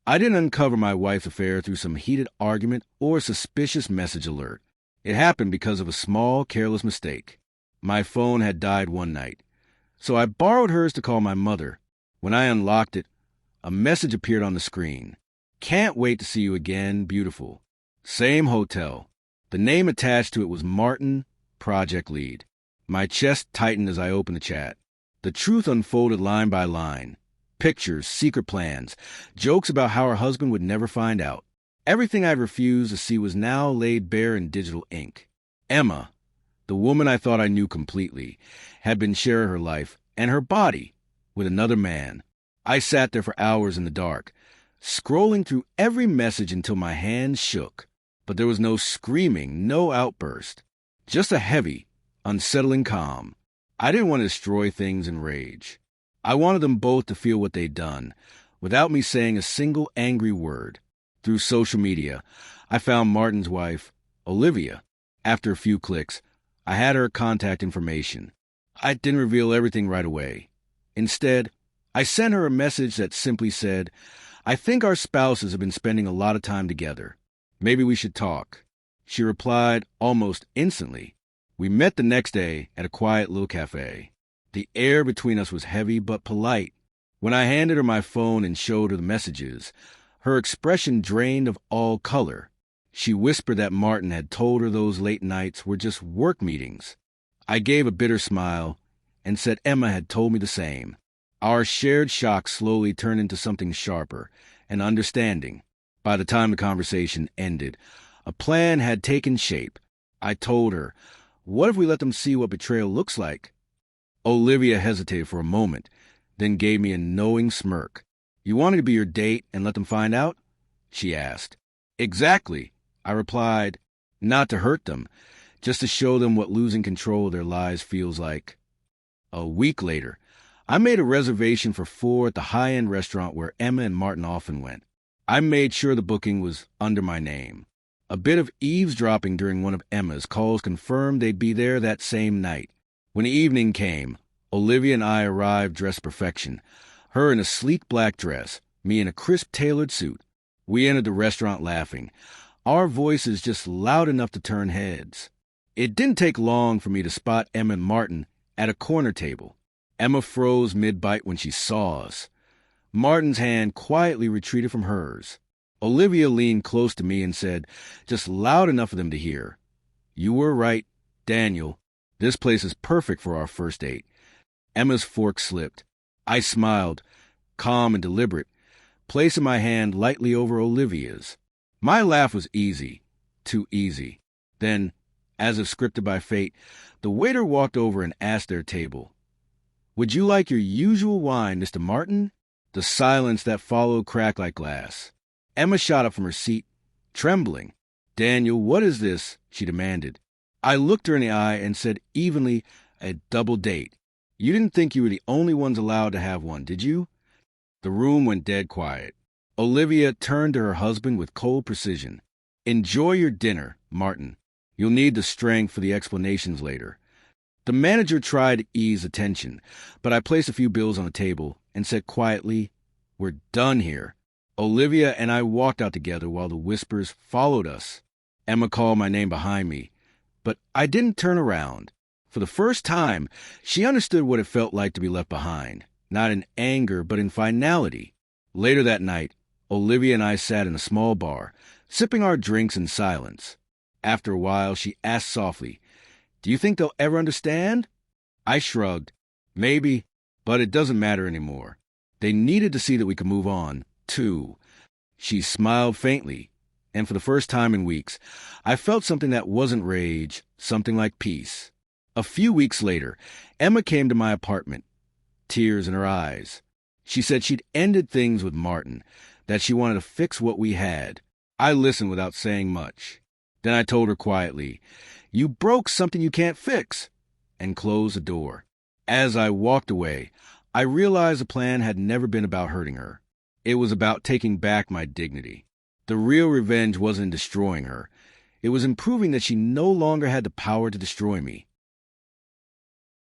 I didn't uncover my wife's affair through some heated argument or suspicious message alert. It happened because of a small, careless mistake. My phone had died one night, so I borrowed hers to call my mother. When I unlocked it, a message appeared on the screen. "Can't wait to see you again, beautiful." Same hotel. The name attached to it was Martin, project lead. My chest tightened as I opened the chat. The truth unfolded line by line. Pictures, secret plans, jokes about how her husband would never find out. Everything I'd refused to see was now laid bare in digital ink. Emma, the woman I thought I knew completely, had been sharing her life and her body with another man. I sat there for hours in the dark, scrolling through every message until my hands shook. But there was no screaming, no outburst. Just a heavy, unsettling calm. I didn't want to destroy things in rage. I wanted them both to feel what they'd done, without me saying a single angry word. Through social media, I found Martin's wife, Olivia. After a few clicks, I had her contact information. I didn't reveal everything right away. Instead, I sent her a message that simply said, "I think our spouses have been spending a lot of time together. Maybe we should talk." She replied almost instantly. We met the next day at a quiet little cafe. The air between us was heavy but polite. When I handed her my phone and showed her the messages, her expression drained of all color. She whispered that Martin had told her those late nights were just work meetings. I gave a bitter smile and said Emma had told me the same. Our shared shock slowly turned into something sharper, an understanding. By the time the conversation ended, a plan had taken shape. I told her, "What if we let them see what betrayal looks like?" Olivia hesitated for a moment, then gave me a knowing smirk. "You wanted to be your date and let them find out?" she asked. "Exactly," I replied, "not to hurt them, just to show them what losing control of their lives feels like." A week later, I made a reservation for 4 at the high-end restaurant where Emma and Martin often went. I made sure the booking was under my name. A bit of eavesdropping during one of Emma's calls confirmed they'd be there that same night. When the evening came, Olivia and I arrived dressed perfection, her in a sleek black dress, me in a crisp tailored suit. We entered the restaurant laughing, our voices just loud enough to turn heads. It didn't take long for me to spot Emma and Martin at a corner table. Emma froze mid-bite when she saw us. Martin's hand quietly retreated from hers. Olivia leaned close to me and said, just loud enough for them to hear, "You were right, Daniel. This place is perfect for our first date." Emma's fork slipped. I smiled, calm and deliberate, placing my hand lightly over Olivia's. My laugh was easy, too easy. Then, as if scripted by fate, the waiter walked over and asked their table, "Would you like your usual wine, Mr. Martin?" The silence that followed cracked like glass. Emma shot up from her seat, trembling. "Daniel, what is this?" she demanded. I looked her in the eye and said evenly, "A double date. You didn't think you were the only ones allowed to have one, did you?" The room went dead quiet. Olivia turned to her husband with cold precision. "Enjoy your dinner, Martin. You'll need the strength for the explanations later." The manager tried to ease the tension, but I placed a few bills on the table and said quietly, "We're done here." Olivia and I walked out together while the whispers followed us. Emma called my name behind me, but I didn't turn around. For the first time, she understood what it felt like to be left behind, not in anger, but in finality. Later that night, Olivia and I sat in a small bar, sipping our drinks in silence. After a while, she asked softly, "Do you think they'll ever understand?" I shrugged. "Maybe, but it doesn't matter anymore. They needed to see that we could move on, too." She smiled faintly, and for the first time in weeks, I felt something that wasn't rage, something like peace. A few weeks later, Emma came to my apartment, tears in her eyes. She said she'd ended things with Martin, that she wanted to fix what we had. I listened without saying much. Then I told her quietly, "You broke something you can't fix," and closed the door. As I walked away, I realized the plan had never been about hurting her. It was about taking back my dignity. The real revenge wasn't in destroying her. It was in proving that she no longer had the power to destroy me.